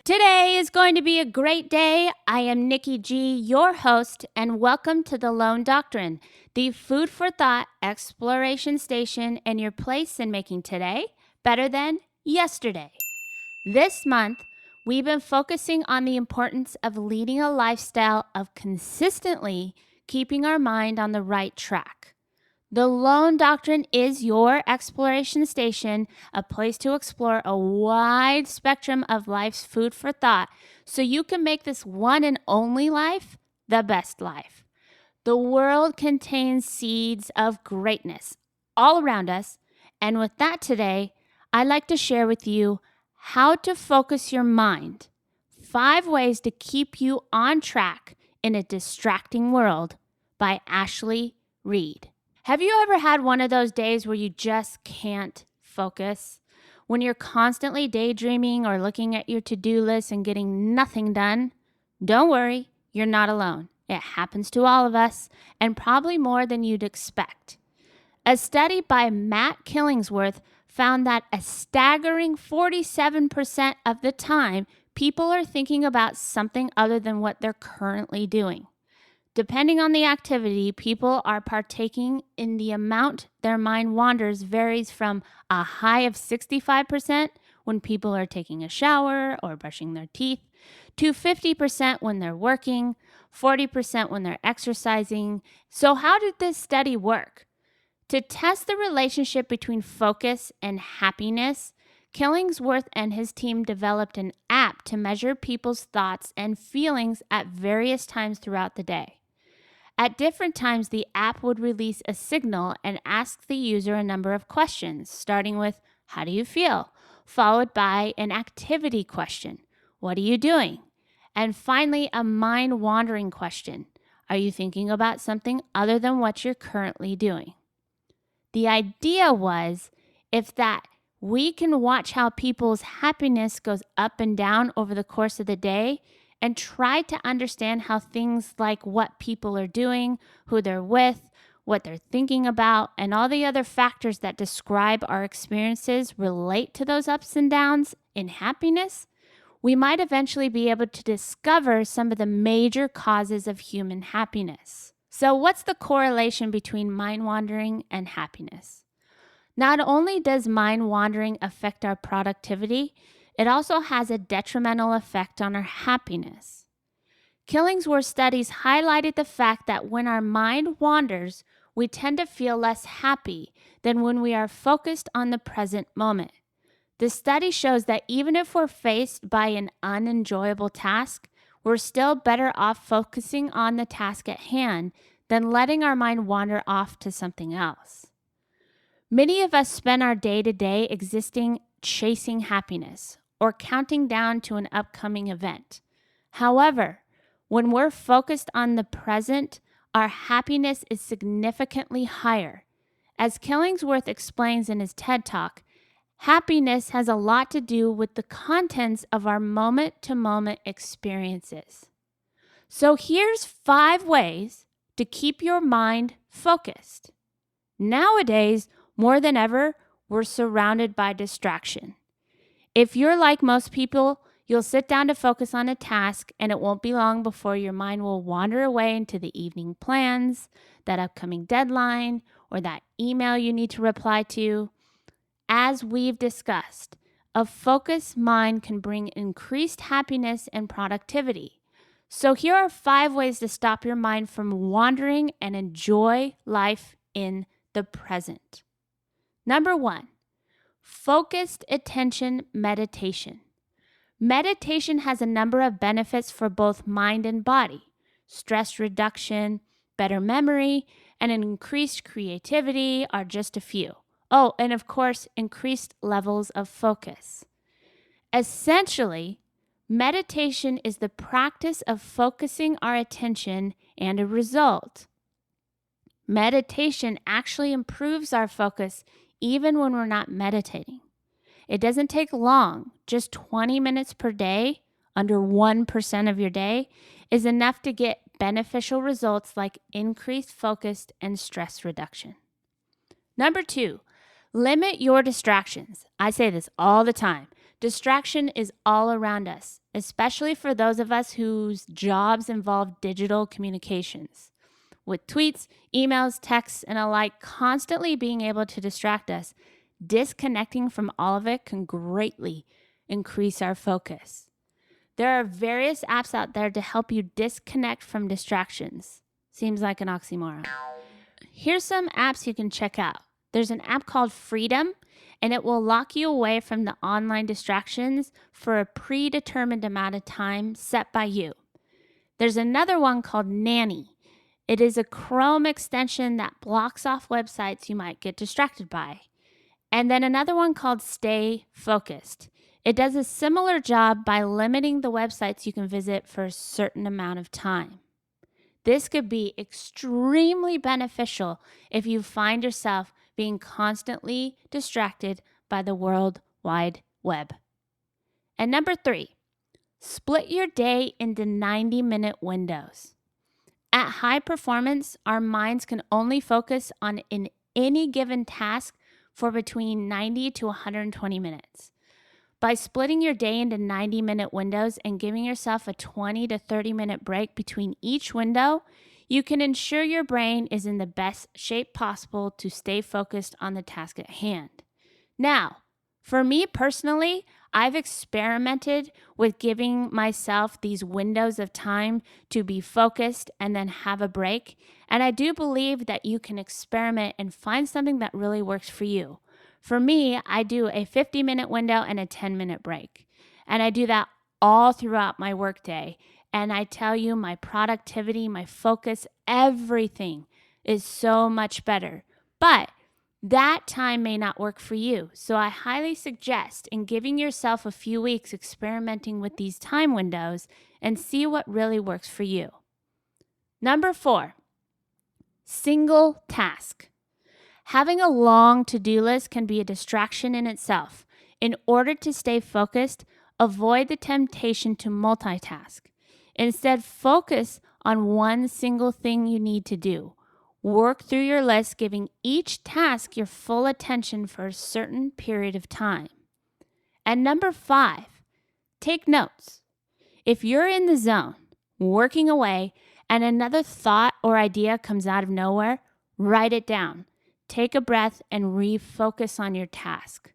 Today is going to be a great day. I am Nikki G, your host, and welcome to the Lone Doctrine, the food for thought exploration station and your place in making today better than yesterday. This month, we've been focusing on the importance of leading a lifestyle of consistently keeping our mind on the right track. The Lone Doctrine is your exploration station, a place to explore a wide spectrum of life's food for thought so you can make this one and only life the best life. The world contains seeds of greatness all around us, and with that today, I'd like to share with you how to focus your mind, 5 ways to keep you on track in a distracting world by Ashley Reed. Have you ever had one of those days where you just can't focus? When you're constantly daydreaming or looking at your to-do list and getting nothing done? Don't worry, you're not alone. It happens to all of us, and probably more than you'd expect. A study by Matt Killingsworth found that a staggering 47% of the time, people are thinking about something other than what they're currently doing. Depending on the activity people are partaking in, the amount their mind wanders varies from a high of 65% when people are taking a shower or brushing their teeth, to 50% when they're working, 40% when they're exercising. So how did this study work? To test the relationship between focus and happiness, Killingsworth and his team developed an app to measure people's thoughts and feelings at various times throughout the day. At different times, the app would release a signal and ask the user a number of questions, starting with, "How do you feel?" followed by an activity question, "What are you doing?" and finally, a mind-wandering question, "Are you thinking about something other than what you're currently doing?" The idea was, if that we can watch how people's happiness goes up and down over the course of the day, and try to understand how things like what people are doing, who they're with, what they're thinking about, and all the other factors that describe our experiences relate to those ups and downs in happiness, we might eventually be able to discover some of the major causes of human happiness. So what's the correlation between mind wandering and happiness? Not only does mind wandering affect our productivity, it also has a detrimental effect on our happiness. Killingsworth studies highlighted the fact that when our mind wanders, we tend to feel less happy than when we are focused on the present moment. The study shows that even if we're faced by an unenjoyable task, we're still better off focusing on the task at hand than letting our mind wander off to something else. Many of us spend our day-to-day existing chasing happiness or counting down to an upcoming event. However, when we're focused on the present, our happiness is significantly higher. As Killingsworth explains in his TED Talk, happiness has a lot to do with the contents of our moment-to-moment experiences. So here's 5 ways to keep your mind focused. Nowadays, more than ever, we're surrounded by distraction. If you're like most people, you'll sit down to focus on a task, and it won't be long before your mind will wander away into the evening plans, that upcoming deadline, or that email you need to reply to. As we've discussed, a focused mind can bring increased happiness and productivity. So here are 5 ways to stop your mind from wandering and enjoy life in the present. Number 1. Focused attention meditation. Meditation has a number of benefits for both mind and body: stress reduction, better memory, and increased creativity are just a few. Oh, and of course, increased levels of focus. Essentially, meditation is the practice of focusing our attention and a result. Meditation actually improves our focus even when we're not meditating. It doesn't take long. Just 20 minutes per day, under 1% of your day, is enough to get beneficial results like increased focus and stress reduction. Number 2, limit your distractions. I say this all the time. Distraction is all around us, especially for those of us whose jobs involve digital communications. With tweets, emails, texts, and alike constantly being able to distract us, disconnecting from all of it can greatly increase our focus. There are various apps out there to help you disconnect from distractions. Seems like an oxymoron. Here's some apps you can check out. There's an app called Freedom, and it will lock you away from the online distractions for a predetermined amount of time set by you. There's another one called Nanny. It is a Chrome extension that blocks off websites you might get distracted by. And then another one called Stay Focused. It does a similar job by limiting the websites you can visit for a certain amount of time. This could be extremely beneficial if you find yourself being constantly distracted by the World Wide Web. And number 3, split your day into 90-minute windows. At high performance, our minds can only focus on any given task for between 90 to 120 minutes. By splitting your day into 90-minute windows and giving yourself a 20 to 30-minute break between each window, you can ensure your brain is in the best shape possible to stay focused on the task at hand. Now, for me personally, I've experimented with giving myself these windows of time to be focused and then have a break, and I do believe that you can experiment and find something that really works for you. For me, I do a 50-minute window and a 10-minute break. And I do that all throughout my workday. And I tell you, my productivity, my focus, everything is so much better. But that time may not work for you. So I highly suggest in giving yourself a few weeks experimenting with these time windows and see what really works for you. Number 4, single task. Having a long to-do list can be a distraction in itself. In order to stay focused, avoid the temptation to multitask. Instead, focus on one single thing you need to do. Work through your list, giving each task your full attention for a certain period of time. And number 5, take notes. If you're in the zone, working away, and another thought or idea comes out of nowhere, write it down. Take a breath and refocus on your task.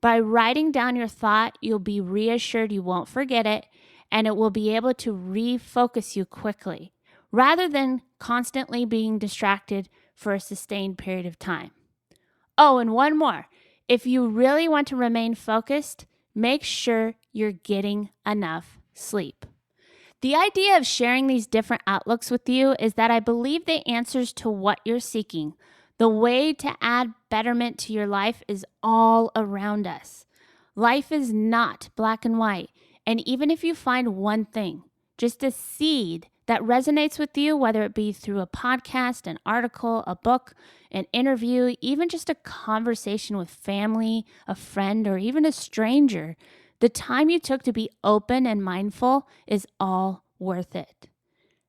By writing down your thought, you'll be reassured you won't forget it, and it will be able to refocus you quickly, rather than constantly being distracted for a sustained period of time. Oh, and one more. If you really want to remain focused, make sure you're getting enough sleep. The idea of sharing these different outlooks with you is that I believe the answers to what you're seeking, the way to add betterment to your life, is all around us. Life is not black and white, and even if you find one thing, just a seed that resonates with you, whether it be through a podcast, an article, a book, an interview, even just a conversation with family, a friend, or even a stranger, the time you took to be open and mindful is all worth it.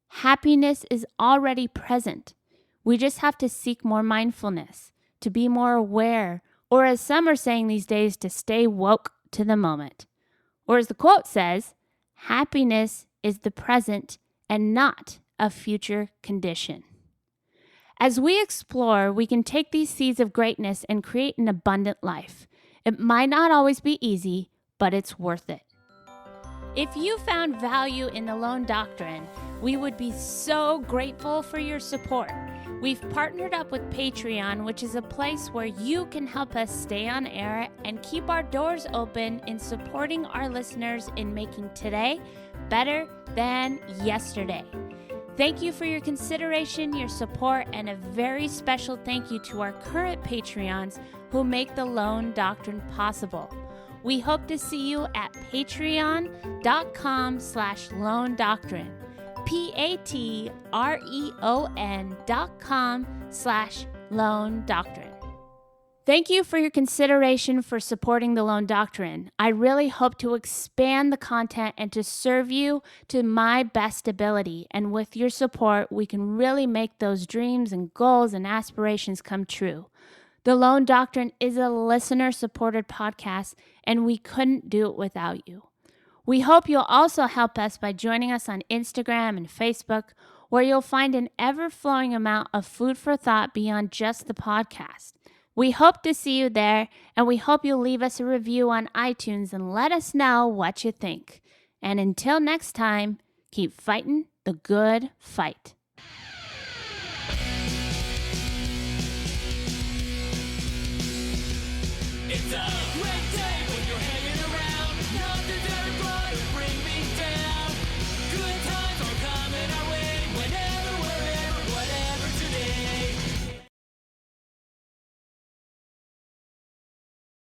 Happiness is already present. We just have to seek more mindfulness, to be more aware, or as some are saying these days, to stay woke to the moment. Or as the quote says, happiness is the present and not a future condition. As we explore, we can take these seeds of greatness and create an abundant life. It might not always be easy, but it's worth it. If you found value in the Lone Doctrine, we would be so grateful for your support. We've partnered up with Patreon, which is a place where you can help us stay on air and keep our doors open in supporting our listeners in making today better than yesterday. Thank you for your consideration, your support, and a very special thank you to our current Patreons who make the Lone Doctrine possible. We hope to see you at patreon.com/Lone Doctrine. patreon.com/Lone Doctrine. Thank you for your consideration for supporting the Lone Doctrine. I really hope to expand the content and to serve you to my best ability. And with your support, we can really make those dreams and goals and aspirations come true. The Lone Doctrine is a listener-supported podcast, and we couldn't do it without you. We hope you'll also help us by joining us on Instagram and Facebook, where you'll find an ever-flowing amount of food for thought beyond just the podcast. We hope to see you there, and we hope you'll leave us a review on iTunes and let us know what you think. And until next time, keep fighting the good fight. It's a